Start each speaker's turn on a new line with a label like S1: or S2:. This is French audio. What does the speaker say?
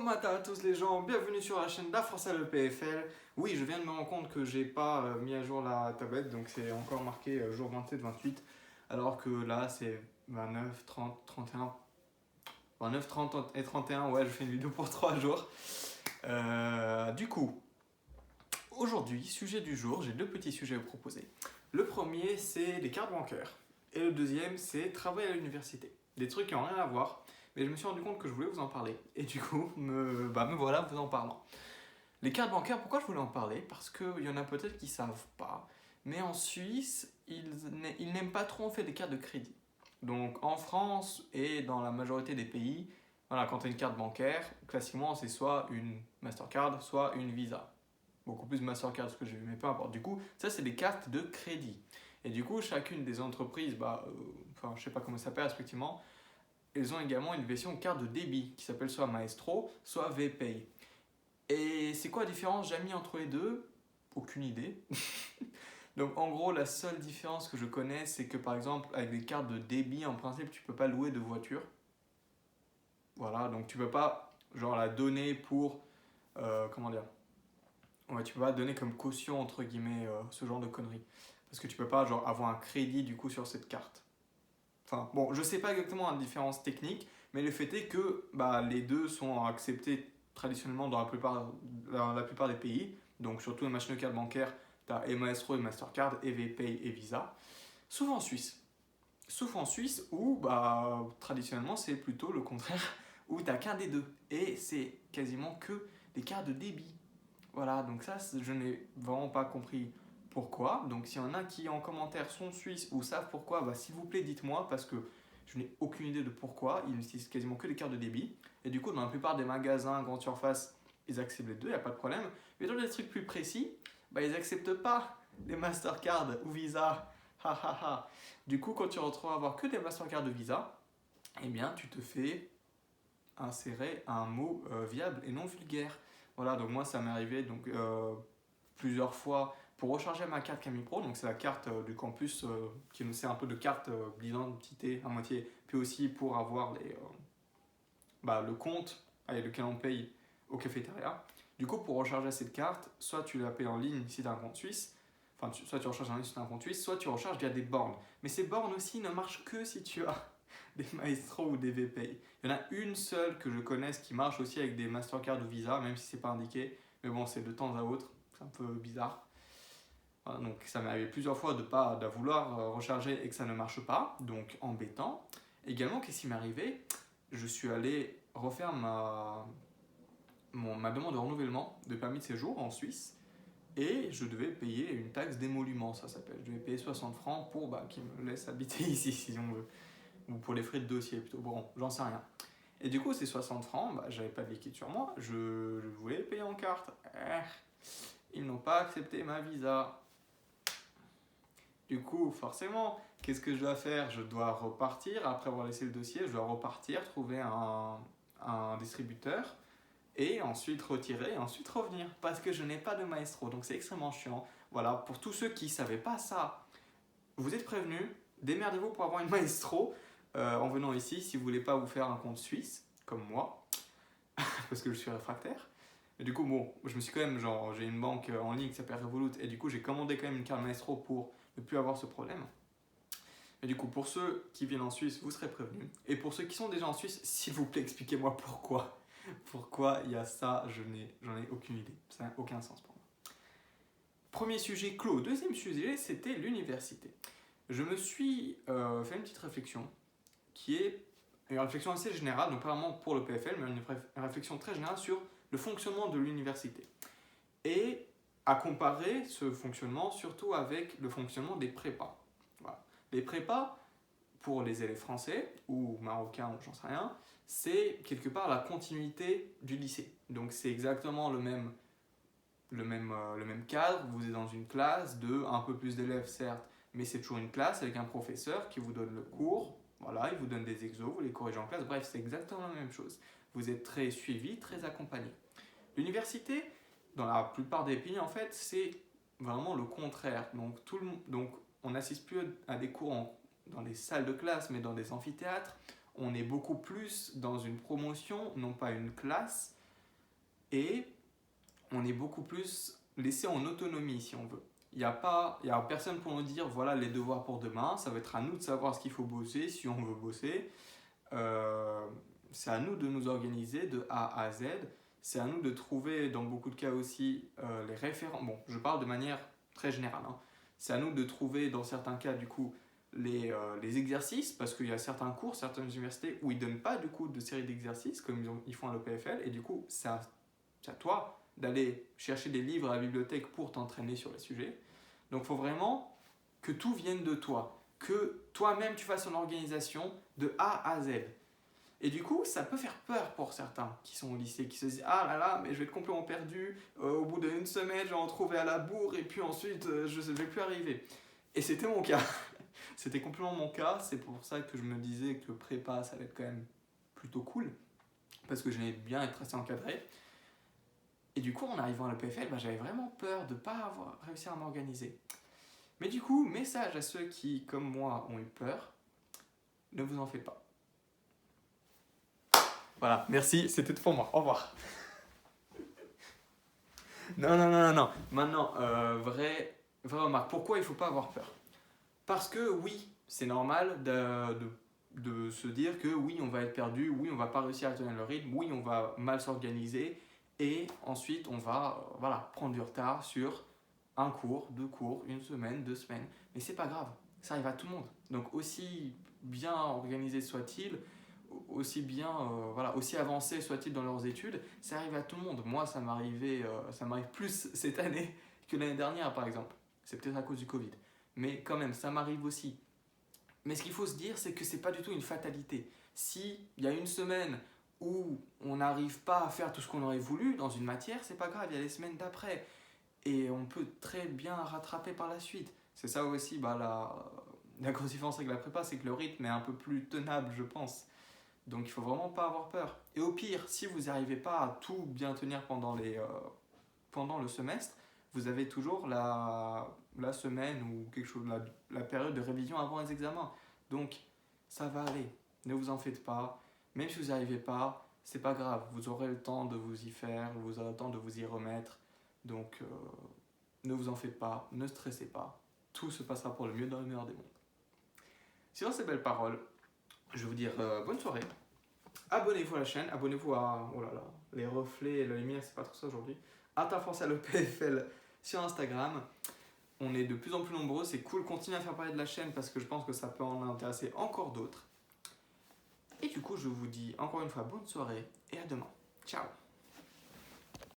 S1: matin à tous les gens, bienvenue sur la chaîne d'Afrossa le PFL. Oui, je viens de me rendre compte que j'ai pas mis à jour la tablette, donc c'est encore marqué jour 27-28, alors que là c'est 29, 30, 31, 29, 30 et 31, ouais je fais une vidéo pour 3 jours. Du coup, aujourd'hui, sujet du jour, j'ai deux petits sujets à vous proposer. Le premier c'est les cartes bancaires, et le deuxième c'est travail à l'université. Des trucs qui n'ont rien à voir. Mais je me suis rendu compte que je voulais vous en parler. Et du coup, me voilà vous en parlant. Les cartes bancaires, pourquoi je voulais en parler? Parce qu'il y en a peut-être qui ne savent pas. Mais en Suisse, ils n'aiment pas trop en fait les cartes de crédit. Donc en France et dans la majorité des pays, voilà, quand tu as une carte bancaire, classiquement c'est soit une Mastercard, soit une Visa. Beaucoup plus Mastercard ce que j'ai vu, mais peu importe. Du coup, ça c'est des cartes de crédit. Et du coup, chacune des entreprises, je sais pas comment ça s'appelle respectivement, ils ont également une version carte de débit qui s'appelle soit Maestro, soit VPay. Et c'est quoi la différence, Jamy, entre les deux? Aucune idée. Donc en gros, la seule différence que je connais, c'est que par exemple, avec des cartes de débit, en principe, tu peux pas louer de voiture. Voilà, donc tu peux pas genre la donner pour, comment dire, ouais, tu peux pas donner comme caution entre guillemets ce genre de conneries. Parce que tu peux pas genre avoir un crédit du coup sur cette carte. Enfin, bon, je sais pas exactement la différence technique, mais le fait est que les deux sont acceptés traditionnellement dans la plupart des pays. Donc, surtout les machines de carte bancaire, tu as et Maestro et Mastercard, et VPay et Visa. Sauf en Suisse. Sauf en Suisse où, traditionnellement, c'est plutôt le contraire, où tu n'as qu'un des deux. Et c'est quasiment que des cartes de débit. Voilà, donc ça, je n'ai vraiment pas compris pourquoi. Donc s'il y en a qui en commentaire sont suisses ou savent pourquoi, s'il vous plaît dites-moi parce que je n'ai aucune idée de pourquoi. Ils n'utilisent quasiment que les cartes de débit. Et du coup, dans la plupart des magasins, grande surface, ils acceptent les deux, il n'y a pas de problème. Mais dans des trucs plus précis, ils n'acceptent pas les Mastercard ou Visa. Ha ha ha. Du coup, quand tu retrouves à avoir que des Mastercard de Visa, eh bien, tu te fais insérer un mot viable et non vulgaire. Voilà, donc moi ça m'est arrivé plusieurs fois pour recharger ma carte Camille Pro, donc c'est la carte du campus qui nous sert un peu de carte d'identité à moitié, puis aussi pour avoir le compte avec lequel on paye au cafétéria. Du coup, pour recharger cette carte, soit tu la payes en ligne si tu as un compte suisse, soit tu recharges en ligne si tu as un compte suisse, soit tu recharges via des bornes. Mais ces bornes aussi ne marchent que si tu as des Maestro ou des VPay. Il y en a une seule que je connaisse qui marche aussi avec des Mastercard ou Visa, même si c'est pas indiqué. Mais bon, c'est de temps à autre, c'est un peu bizarre. Voilà, donc ça m'est arrivé plusieurs fois de vouloir recharger et que ça ne marche pas, donc embêtant. Également, qu'est-ce qui m'est arrivé? Je suis allé refaire ma demande de renouvellement de permis de séjour en Suisse et je devais payer une taxe d'émolument, ça s'appelle. Je devais payer 60 francs pour qu'ils me laissent habiter ici si on veut. Ou pour les frais de dossier plutôt, bon, j'en sais rien. Et du coup, ces 60 francs, j'avais pas de liquide sur moi, je voulais payer en carte. Ils n'ont pas accepté ma visa. Du coup, forcément, qu'est-ce que je dois faire? Je dois repartir, après avoir laissé le dossier, je dois repartir, trouver un distributeur, et ensuite retirer, et ensuite revenir, parce que je n'ai pas de maestro, donc c'est extrêmement chiant. Voilà, pour tous ceux qui ne savaient pas ça, vous êtes prévenus, démerdez-vous pour avoir une maestro en venant ici, si vous voulez pas vous faire un compte suisse, comme moi, parce que je suis réfractaire. Et du coup, bon, je me suis quand même, j'ai une banque en ligne qui s'appelle Revolut, et du coup, j'ai commandé quand même une carte maestro pour ne plus avoir ce problème. Et du coup, pour ceux qui viennent en Suisse, vous serez prévenus. Et pour ceux qui sont déjà en Suisse, s'il vous plaît, expliquez-moi pourquoi. Pourquoi il y a ça, j'en ai aucune idée. Ça n'a aucun sens pour moi. Premier sujet clos. Deuxième sujet, c'était l'université. Je me suis fait une petite réflexion qui est une réflexion assez générale, donc pas vraiment pour le PFL, mais une réflexion très générale sur le fonctionnement de l'université. Et à comparer ce fonctionnement surtout avec le fonctionnement des prépas. Voilà. Les prépas, pour les élèves français ou marocains ou j'en sais rien, c'est quelque part la continuité du lycée. Donc c'est exactement le même cadre, vous êtes dans une classe de un peu plus d'élèves certes, mais c'est toujours une classe avec un professeur qui vous donne le cours, voilà, il vous donne des exos, vous les corrigez en classe, bref, c'est exactement la même chose. Vous êtes très suivi, très accompagné. L'université, dans la plupart des pays, en fait, c'est vraiment le contraire. Donc on n'assiste plus à des cours dans des salles de classe, mais dans des amphithéâtres. On est beaucoup plus dans une promotion, non pas une classe, et on est beaucoup plus laissé en autonomie si on veut. Il y a personne pour nous dire voilà les devoirs pour demain, ça va être à nous de savoir ce qu'il faut bosser si on veut bosser. C'est à nous de nous organiser de A à Z. C'est à nous de trouver dans beaucoup de cas aussi les référents. Bon, je parle de manière très générale. Hein. C'est à nous de trouver dans certains cas du coup les exercices, parce qu'il y a certains cours, certaines universités où ils ne donnent pas du coup de série d'exercices comme ils font à l'EPFL, et du coup c'est à toi d'aller chercher des livres à la bibliothèque pour t'entraîner sur les sujets. Donc il faut vraiment que tout vienne de toi, que toi-même tu fasses ton organisation de A à Z. Et du coup, ça peut faire peur pour certains qui sont au lycée, qui se disent « Ah là là, mais je vais être complètement perdu, au bout d'une semaine, je vais en trouver à la bourre, et puis ensuite, je ne vais plus arriver. » Et c'était mon cas. C'était complètement mon cas, c'est pour ça que je me disais que le prépa, ça allait être quand même plutôt cool, parce que j'aimais bien être assez encadré. Et du coup, en arrivant à l'EPFL, j'avais vraiment peur de ne pas avoir réussi à m'organiser. Mais du coup, message à ceux qui, comme moi, ont eu peur, ne vous en faites pas. Voilà, merci, c'était tout pour moi. Au revoir. Non. Maintenant, vraie remarque. Pourquoi il ne faut pas avoir peur? Parce que oui, c'est normal de se dire que oui, on va être perdu, oui, on ne va pas réussir à tenir le rythme, oui, on va mal s'organiser, et ensuite, on va prendre du retard sur un cours, 2 cours, 1 semaine, 2 semaines. Mais c'est pas grave, ça arrive à tout le monde. Donc aussi bien organisé soit-il, aussi bien, aussi avancé soit-il dans leurs études, ça arrive à tout le monde. Moi, ça m'arrive plus cette année que l'année dernière, par exemple. C'est peut-être à cause du Covid. Mais quand même, ça m'arrive aussi. Mais ce qu'il faut se dire, c'est que c'est pas du tout une fatalité. S'il y a une semaine où on n'arrive pas à faire tout ce qu'on aurait voulu dans une matière, c'est pas grave, il y a les semaines d'après. Et on peut très bien rattraper par la suite. C'est ça aussi, la grosse différence avec la prépa, c'est que le rythme est un peu plus tenable, je pense. Donc il ne faut vraiment pas avoir peur. Et au pire, si vous n'arrivez pas à tout bien tenir pendant le semestre, vous avez toujours la semaine ou quelque chose, la période de révision avant les examens. Donc ça va aller, ne vous en faites pas. Même si vous n'y arrivez pas, c'est pas grave, vous aurez le temps de vous y faire, vous aurez le temps de vous y remettre. Donc ne vous en faites pas, ne stressez pas. Tout se passera pour le mieux dans le meilleur des mondes. Sinon, ces belles paroles, je vais vous dire bonne soirée. Abonnez-vous à la chaîne, abonnez-vous à les reflets et la lumière, c'est pas trop ça aujourd'hui. Ata Français le PFL sur Instagram. On est de plus en plus nombreux, c'est cool. Continuez à faire parler de la chaîne parce que je pense que ça peut en intéresser encore d'autres. Et du coup, je vous dis encore une fois bonne soirée et à demain. Ciao.